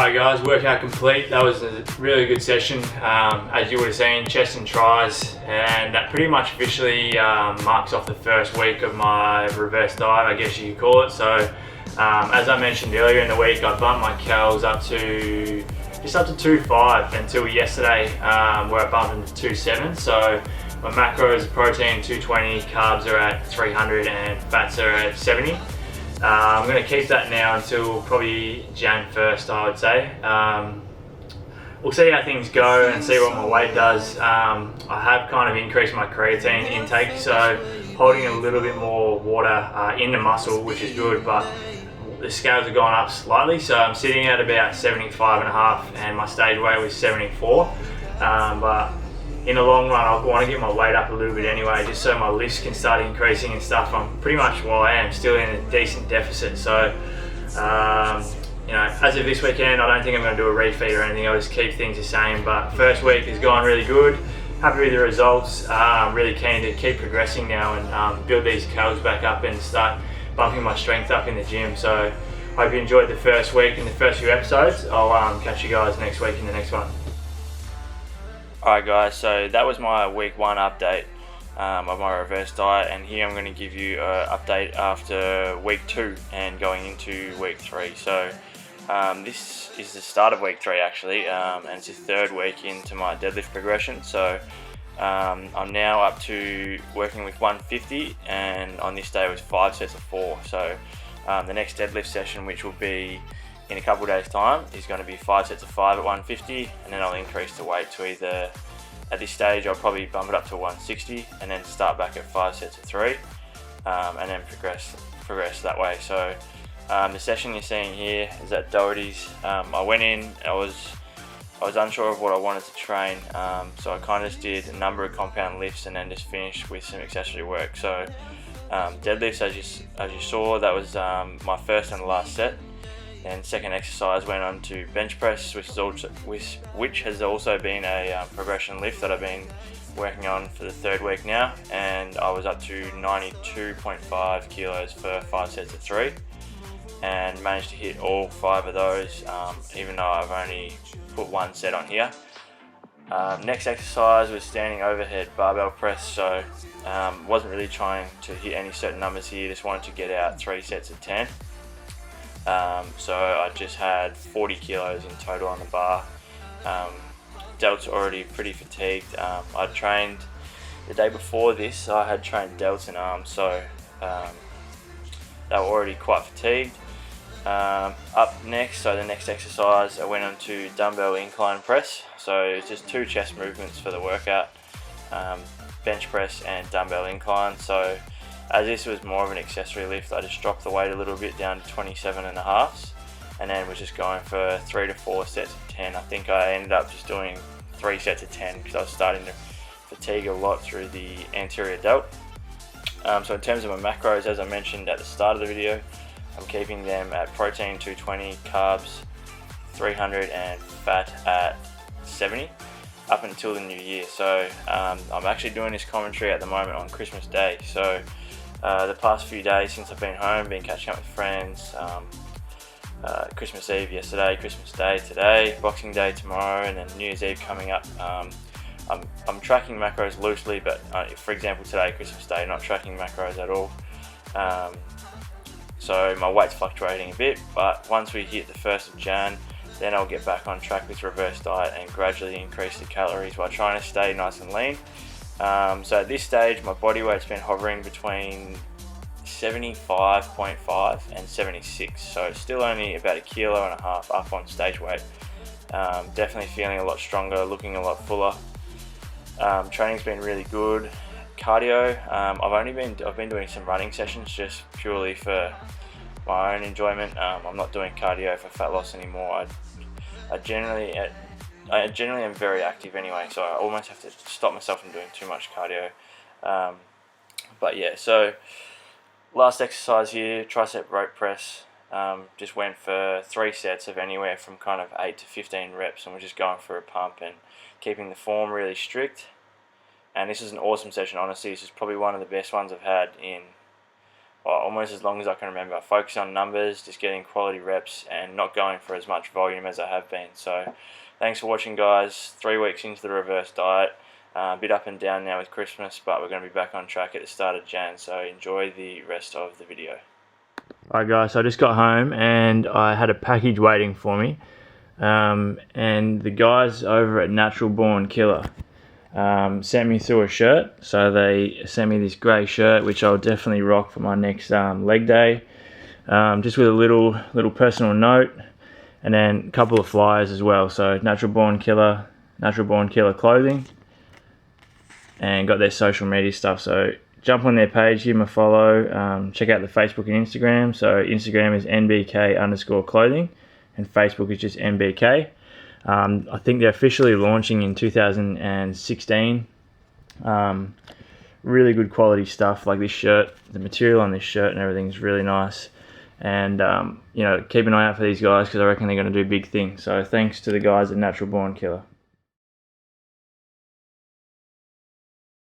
Alright guys, workout complete. That was a really good session. As you would have seen, chest and tries, and that pretty much officially marks off the first week of my reverse diet, I guess you could call it. So as I mentioned earlier in the week, I bumped my calories up to just up to 2.5 until yesterday, where I bumped them to 2.7. So my macros, protein 220, carbs are at 300 and fats are at 70. I'm going to keep that now until probably Jan 1st, I would say. We'll see how things go and see what my weight does. I have kind of increased my creatine intake, so holding a little bit more water in the muscle, which is good, but the scales have gone up slightly, so I'm sitting at about 75.5 and my stage weight was 74. But in the long run, I want to get my weight up a little bit anyway, just so my lifts can start increasing and stuff. I'm pretty much, well, I am still in a decent deficit. So, you know, as of this weekend, I don't think I'm going to do a refeed or anything. I'll just keep things the same. But first week has gone really good. Happy with the results. Really keen to keep progressing now and build these calories back up and start bumping my strength up in the gym. So, hope you enjoyed the first week and the first few episodes. I'll catch you guys next week in the next one. Alright guys, so that was my week 1 update of my reverse diet, and here I'm going to give you an update after week 2 and going into week 3. So this is the start of week 3 actually, and it's the 3rd week into my deadlift progression. So I'm now up to working with 150, and on this day it was 5 sets of 4. So the next deadlift session, which will be in a couple of days time, is going to be 5 sets of 5 at 150, and then I'll increase the weight to either, at this stage I'll probably bump it up to 160 and then start back at 5 sets of 3, and then progress that way. So the session you're seeing here is at Doherty's. I went in, I was unsure of what I wanted to train, so I kind of just did a number of compound lifts and then just finished with some accessory work. So deadlifts, as you saw, that was my first and last set. And second exercise went on to bench press, which has also been a progression lift that I've been working on for the 3rd week now, and I was up to 92.5 kilos for 5 sets of 3 and managed to hit all 5 of those, even though I've only put 1 set on here. Next exercise was standing overhead barbell press, so wasn't really trying to hit any certain numbers here, just wanted to get out 3 sets of 10. So I just had 40 kilos in total on the bar. Delts already pretty fatigued. I trained the day before this, I had trained delts and arms, so they were already quite fatigued. Up next, so the next exercise, I went on to dumbbell incline press. So it's just 2 chest movements for the workout, bench press and dumbbell incline. So as this was more of an accessory lift, I just dropped the weight a little bit down to 27.5, and then was just going for 3 to 4 sets of 10. I think I ended up just doing 3 sets of 10 because I was starting to fatigue a lot through the anterior delt. So in terms of my macros, as I mentioned at the start of the video, I'm keeping them at protein 220, carbs 300 and fat at 70 up until the new year. So I'm actually doing this commentary at the moment on Christmas Day. So the past few days since I've been home, been catching up with friends, Christmas Eve yesterday, Christmas Day today, Boxing Day tomorrow, and then New Year's Eve coming up. I'm tracking macros loosely, but for example today, Christmas Day, not tracking macros at all. So my weight's fluctuating a bit, but once we hit the 1st of Jan, then I'll get back on track with reverse diet and gradually increase the calories while trying to stay nice and lean. So at this stage, my body weight's been hovering between 75.5 and 76, so it's still only about 1.5 kilos up on stage weight. Definitely feeling a lot stronger, looking a lot fuller. Training's been really good. Cardio, I've been doing some running sessions just purely for my own enjoyment. I'm not doing cardio for fat loss anymore. I generally am very active anyway, so I almost have to stop myself from doing too much cardio. But yeah, so last exercise here, tricep rope press. Just went for 3 sets of anywhere from kind of 8 to 15 reps, and we're just going for a pump and keeping the form really strict. And this is an awesome session, honestly. This is probably one of the best ones I've had in well, almost as long as I can remember. Focus on numbers, just getting quality reps and not going for as much volume as I have been. So thanks for watching, guys. 3 weeks into the reverse diet. A bit up and down now with Christmas, but we're going to be back on track at the start of Jan, so enjoy the rest of the video. Alright guys, so I just got home and I had a package waiting for me, and the guys over at Natural Born Killer sent me through a shirt. So they sent me this grey shirt, which I'll definitely rock for my next leg day, just with a little personal note, and then a couple of flyers as well. So Natural Born Killer clothing, and got their social media stuff. So jump on their page, give them a follow, check out the Facebook and Instagram. So Instagram is nbk_clothing and Facebook is just nbk. I think they're officially launching in 2016. Really good quality stuff, like this shirt. The material on this shirt and everything is really nice. And you know, keep an eye out for these guys because I reckon they're going to do big things. So thanks to the guys at Natural Born Killer.